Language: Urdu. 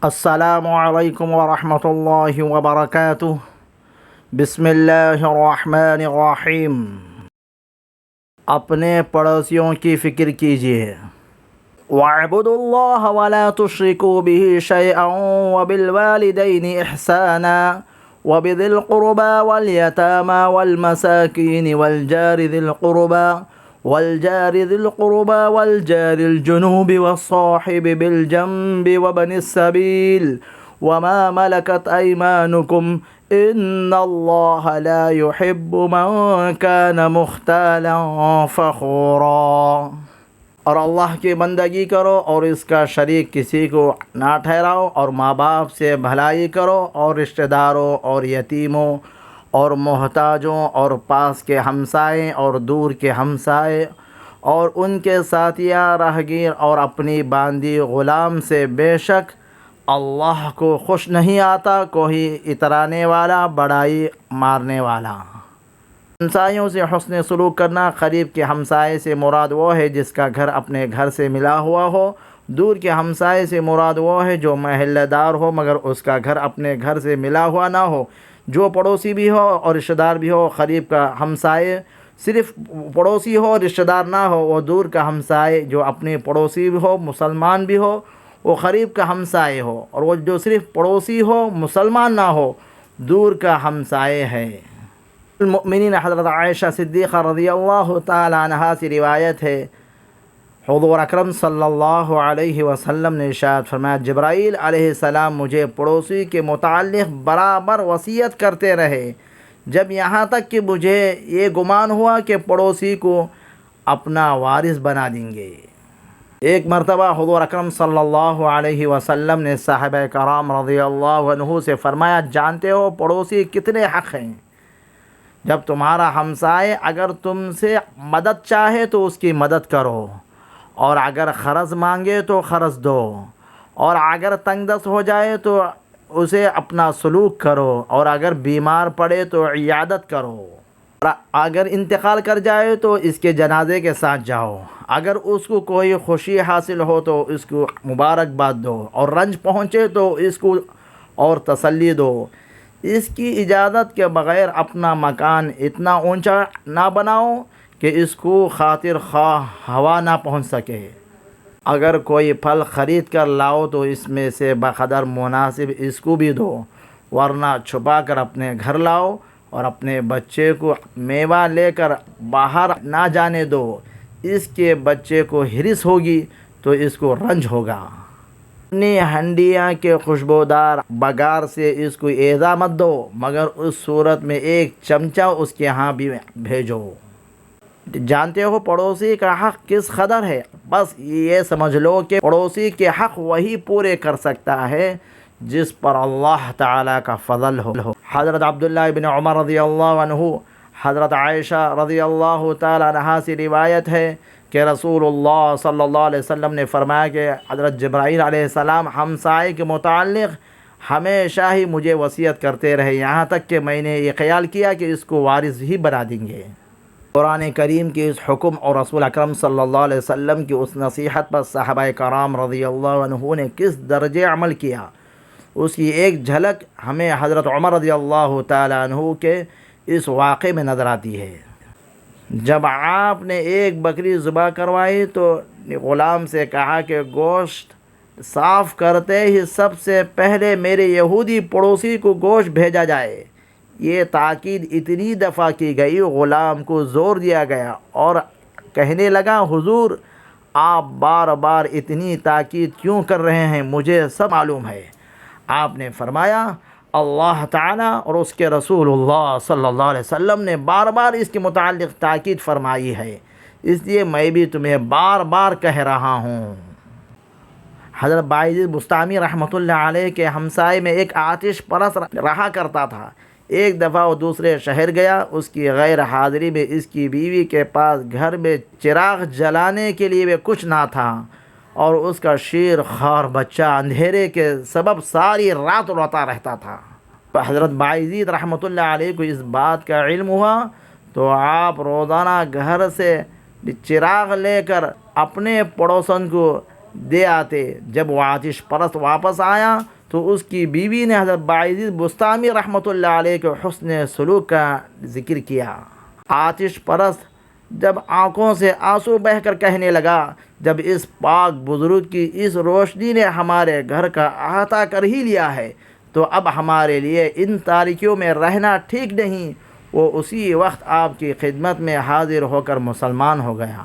السلام علیکم ورحمۃ اللہ وبرکاتہ۔ بسم اللہ الرحمن الرحیم۔ اپنے پڑوسیوں کی فکر کیجیے۔ وَاعْبُدُوا اللَّهَ وَلَا تُشْرِكُوا بِهِ شَيْئًا وَبِالْوَالِدَيْنِ إِحْسَانًا وَبِذِي الْقُرْبَى وَالْيَتَامَى وَالْمَسَاكِينِ والجار ذي القربى والجار الجنوب والصاحب بالجنب وابن السبيل وما ملكت أيمانكم إن الله لا يحب من كان مختالا فخورا۔ اور اللہ کی بندگی کرو اور اس کا شریک کسی کو نہ ٹھہراؤ، اور ماں باپ سے بھلائی کرو، اور رشتہ داروں اور یتیموں اور محتاجوں اور پاس کے ہمسائے اور دور کے ہمسائے اور ان کے ساتھیاں راہگیر اور اپنی باندھی غلام سے، بے شک اللہ کو خوش نہیں آتا کوئی اترانے والا، بڑائی مارنے والا۔ ہمسایوں سے حسن سلوک کرنا۔ قریب کے ہمسائے سے مراد وہ ہے جس کا گھر اپنے گھر سے ملا ہوا ہو۔ دور کے ہمسائے سے مراد وہ ہے جو محلہ دار ہو مگر اس کا گھر اپنے گھر سے ملا ہوا نہ ہو، جو پڑوسی بھی ہو اور رشتہ دار بھی ہو۔ قریب کا ہمسائے صرف پڑوسی ہو، رشتہ دار نہ ہو، وہ دور کا ہمسائے جو اپنے پڑوسی بھی ہو، مسلمان بھی ہو، وہ قریب کا ہمسائے ہو، اور وہ جو صرف پڑوسی ہو، مسلمان نہ ہو، دور کا ہمسائے ہے۔ المؤمنین حضرت عائشہ صدیقہ رضی اللہ تعالی عنہا سے روایت ہے، حضور اکرم صلی اللہ علیہ وسلم نے ارشاد فرمایا، جبرائیل علیہ السلام مجھے پڑوسی کے متعلق برابر وصیت کرتے رہے، جب یہاں تک کہ مجھے یہ گمان ہوا کہ پڑوسی کو اپنا وارث بنا دیں گے۔ ایک مرتبہ حضور اکرم صلی اللہ علیہ وسلم نے صحابہ کرام رضی اللہ عنہ سے فرمایا، جانتے ہو پڑوسی کتنے حق ہیں؟ جب تمہارا ہمسائے اگر تم سے مدد چاہے تو اس کی مدد کرو، اور اگر قرض مانگے تو قرض دو، اور اگر تنگ دست ہو جائے تو اسے اپنا سلوک کرو، اور اگر بیمار پڑے تو عیادت کرو، اور اگر انتقال کر جائے تو اس کے جنازے کے ساتھ جاؤ، اگر اس کو کوئی خوشی حاصل ہو تو اس کو مبارکباد دو، اور رنج پہنچے تو اس کو اور تسلی دو۔ اس کی اجازت کے بغیر اپنا مکان اتنا اونچا نہ بناؤ کہ اس کو خاطر خواہ ہوا نہ پہنچ سکے۔ اگر کوئی پھل خرید کر لاؤ تو اس میں سے بقدر مناسب اس کو بھی دو، ورنہ چھپا کر اپنے گھر لاؤ، اور اپنے بچے کو میوہ لے کر باہر نہ جانے دو، اس کے بچے کو ہرس ہوگی تو اس کو رنج ہوگا۔ اپنی ہنڈیاں کے خوشبودار بگار سے اس کو ایذا مت دو، مگر اس صورت میں ایک چمچہ اس کے ہاں بھی بھیجو۔ جانتے ہو پڑوسی کا حق کس قدر ہے؟ بس یہ سمجھ لو کہ پڑوسی کے حق وہی پورے کر سکتا ہے جس پر اللہ تعالیٰ کا فضل ہو۔ حضرت عبداللہ بن عمر رضی اللہ عنہ، حضرت عائشہ رضی اللہ تعالی عنہا سے روایت ہے کہ رسول اللہ صلی اللہ علیہ وسلم نے فرمایا کہ حضرت جبرائیل علیہ السلام ہمسائے کے متعلق ہمیشہ ہی مجھے وصیت کرتے رہے، یہاں تک کہ میں نے یہ خیال کیا کہ اس کو وارث ہی بنا دیں گے۔ قرآن کریم کے اس حکم اور رسول اکرم صلی اللہ علیہ وسلم کی اس نصیحت پر صحابہ کرام رضی اللہ عنہ نے کس درجے عمل کیا، اس کی ایک جھلک ہمیں حضرت عمر رضی اللہ تعالی عنہ کے اس واقعے میں نظر آتی ہے۔ جب آپ نے ایک بکری ذبح کروائی تو غلام سے کہا کہ گوشت صاف کرتے ہی سب سے پہلے میرے یہودی پڑوسی کو گوشت بھیجا جائے۔ یہ تاکید اتنی دفعہ کی گئی، غلام کو زور دیا گیا اور کہنے لگا، حضور آپ بار بار اتنی تاکید کیوں کر رہے ہیں؟ مجھے سب معلوم ہے۔ آپ نے فرمایا، اللہ تعالیٰ اور اس کے رسول اللہ صلی اللہ علیہ وسلم نے بار بار اس کے متعلق تاکید فرمائی ہے، اس لیے میں بھی تمہیں بار بار کہہ رہا ہوں۔ حضرت باعث بستامی رحمۃ اللہ علیہ کے ہمسائے میں ایک آتش پرست رہا کرتا تھا۔ ایک دفعہ وہ دوسرے شہر گیا، اس کی غیر حاضری میں اس کی بیوی کے پاس گھر میں چراغ جلانے کے لیے بھی کچھ نہ تھا، اور اس کا شیر خوار بچہ اندھیرے کے سبب ساری رات روتا رہتا تھا۔ حضرت باعزید رحمۃ اللہ علیہ کو اس بات کا علم ہوا تو آپ روزانہ گھر سے چراغ لے کر اپنے پڑوسن کو دے آتے۔ جب وہ آتش پرست واپس آیا تو اس کی بیوی نے حضرت بایزید بستامی رحمۃ اللہ علیہ کے حسن سلوک کا ذکر کیا۔ آتش پرست جب آنکھوں سے آنسو بہہ کر کہنے لگا، جب اس پاک بزرگ کی اس روشنی نے ہمارے گھر کا احاطہ کر ہی لیا ہے تو اب ہمارے لیے ان تاریکیوں میں رہنا ٹھیک نہیں۔ وہ اسی وقت آپ کی خدمت میں حاضر ہو کر مسلمان ہو گیا۔